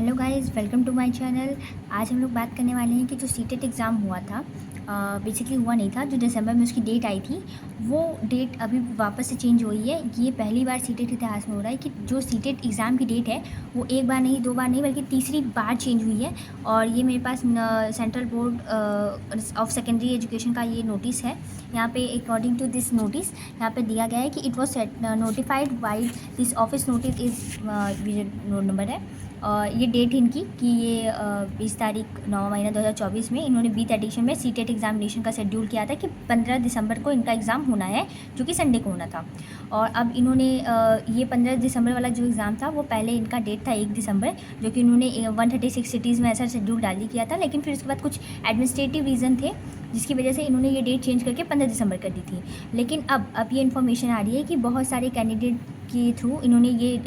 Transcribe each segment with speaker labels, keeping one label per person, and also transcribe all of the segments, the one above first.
Speaker 1: Hello guys, welcome to my channel. आज हम लोग बात करने वाले हैं कि जो सीटेट एग्ज़ाम हुआ था, बेसिकली हुआ नहीं था। जो दिसंबर में उसकी डेट आई थी, वो डेट अभी वापस से चेंज हुई है। ये पहली बार सीटेट इतिहास में हो रहा है कि जो सीटेट एग्ज़ाम की डेट है वो एक बार नहीं, दो बार नहीं, बल्कि तीसरी बार चेंज हुई है। और ये मेरे पास central board of secondary education का ये नोटिस है। यहाँ पे अकॉर्डिंग टू दिस नोटिस यहाँ पे दिया गया है कि it was notified by this office notice is number है। और ये डेट इनकी कि ये 20 तारीख 9 महीना 2024 में इन्होंने बीथ एडिशन में सीटेट एग्जामिनेशन का शेड्यूल किया था कि 15 दिसंबर को इनका एग्ज़ाम होना है, जो कि संडे को होना था। और अब इन्होंने ये 15 दिसंबर वाला जो एग्ज़ाम था वो पहले इनका डेट था 1 दिसंबर, जो कि इन्होंने 136 सिटीज़ में ऐसा शेड्यूल डाल किया था। लेकिन फिर उसके बाद कुछ एडमिनिस्ट्रेटिव रीज़न थे जिसकी वजह से इन्होंने ये डेट चेंज करके 15 दिसंबर कर दी थी। लेकिन अब ये इन्फॉर्मेशन आ रही है कि बहुत सारे कैंडिडेट के थ्रू इन्होंने ये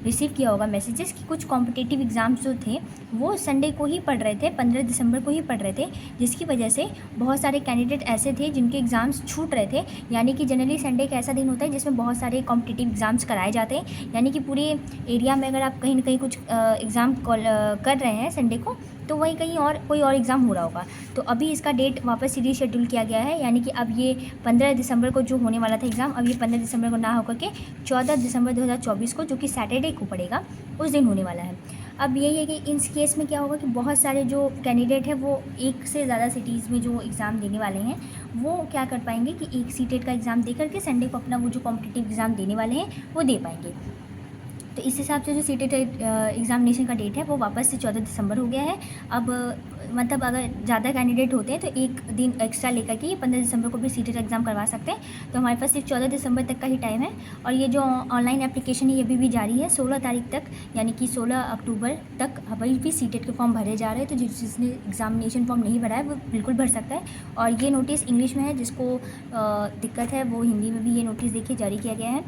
Speaker 1: रिसीव किया होगा मैसेजेस कि कुछ कॉम्पिटिटिव एग्ज़ाम्स जो थे वो संडे को ही पढ़ रहे थे, 15 दिसंबर को ही पढ़ रहे थे, जिसकी वजह से बहुत सारे कैंडिडेट ऐसे थे जिनके एग्ज़ाम्स छूट रहे थे। यानी कि जनरली संडे एक ऐसा दिन होता है जिसमें बहुत सारे कॉम्पिटिटिव एग्ज़ाम्स कराए जाते हैं। यानी कि पूरे एरिया में अगर आप कहीं ना कहीं कुछ एग्ज़ाम कर रहे हैं संडे को, तो वहीं कहीं और कोई और एग्ज़ाम हो रहा होगा। तो अभी इसका डेट वापस रीशेड्यूल किया गया है। यानी कि अब ये 15 दिसंबर को जो होने वाला था एग्ज़ाम, अब ये 15 दिसंबर को ना होकर के 14 दिसंबर 2024 को, जो कि सैटरडे को पड़ेगा, उस दिन होने वाला है। अब यही है कि इस केस में क्या होगा कि बहुत सारे जो कैंडिडेट हैं वो एक से ज़्यादा सिटीज़ में जो एग्ज़ाम देने वाले हैं वो क्या कर पाएंगे कि एक सीटेट का एग्ज़ाम दे करके संडे को अपना वो जो कॉम्पिटिटिव एग्ज़ाम देने वाले हैं वो दे पाएंगे। तो इस हिसाब से जो सीटेट एग्ज़ामिनेशन का डेट है वो वापस से 14 दिसंबर हो गया है। अब मतलब अगर ज़्यादा कैंडिडेट होते हैं तो एक दिन एक्स्ट्रा लेकर के ये 15 दिसंबर को भी सीटेट एग्ज़ाम करवा सकते हैं। तो हमारे पास सिर्फ 14 दिसंबर तक का ही टाइम है। और ये जो ऑनलाइन एप्लीकेशन है ये भी जारी है 16 तारीख तक, यानी कि 16 अक्टूबर तक अभी भी सीटेट के फॉर्म भरे जा रहे हैं। तो जिसने एग्ज़ामिनेशन फॉर्म नहीं भरा है वो बिल्कुल भर सकता है। और ये नोटिस इंग्लिश में है, जिसको दिक्कत है वो हिंदी में भी ये नोटिस देखिए जारी किया गया है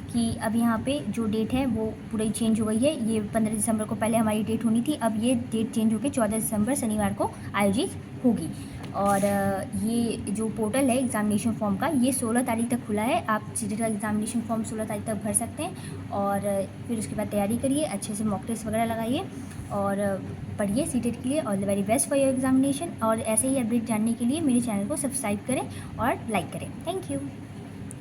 Speaker 1: कि अब यहाँ पे जो डेट है वो पूरी चेंज हो गई है। ये 15 दिसंबर को पहले हमारी डेट होनी थी, अब ये डेट चेंज होकर 14 दिसंबर शनिवार को आयोजित होगी। और ये जो पोर्टल है एग्ज़ामिनेशन फॉर्म का, ये 16 तारीख तक खुला है। आप सीटेट का एग्ज़ामिनेशन फॉर्म 16 तारीख तक भर सकते हैं। और फिर उसके बाद तैयारी करिए, अच्छे से मॉक टेस्ट वगैरह लगाइए और पढ़िए सीटेट के लिए। All the very best for your examination. और ऐसे ही अपडेट जानने के लिए मेरे चैनल को सब्सक्राइब करें और लाइक करें। Thank you.